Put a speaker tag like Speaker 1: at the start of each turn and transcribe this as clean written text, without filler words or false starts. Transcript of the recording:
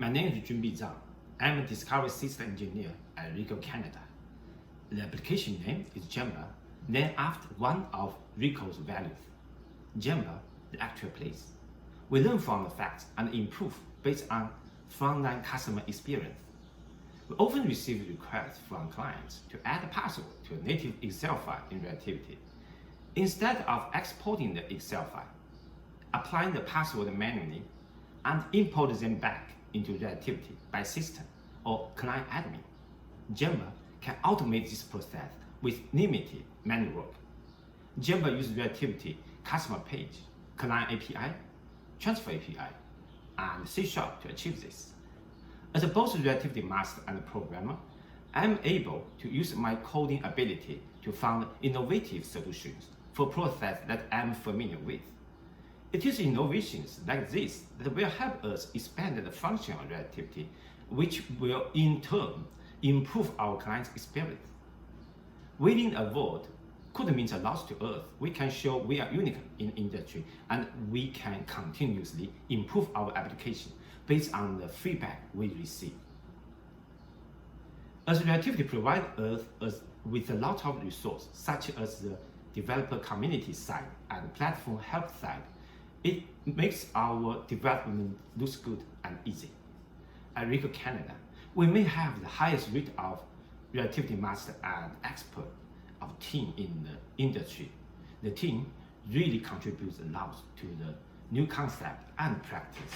Speaker 1: My name is GEMBA. I'm a discovery system engineer at Ricoh Canada. The application name is GEMBA, named after one of Ricoh's values. GEMBA, the actual place. We learn from the facts and improve based on frontline customer experience. We often receive requests from clients to add a password to a native Excel file in Relativity. Instead of exporting the Excel file, applying the password manually, and import them back into Relativity by system or client admin, GEMBA can automate this process with limited manual work. GEMBA uses Relativity customer page, client API, transfer API, and C# to achieve this. As both Relativity master and programmer, I'm able to use my coding ability to find innovative solutions for processes that I'm familiar with. It is innovations like this that will help us expand the function of Relativity, which will in turn improve our client's experience. Winning a award could mean a loss to us. We can show we are unique in the industry and we can continuously improve our application based on the feedback we receive. As Relativity provides us with a lot of resources, such as the developer community side and platform help side, it makes our development look good and easy. At Ricoh Canada, we may have the highest rate of Relativity master and expert of team in the industry. The team really contributes a lot to the new concept and practice.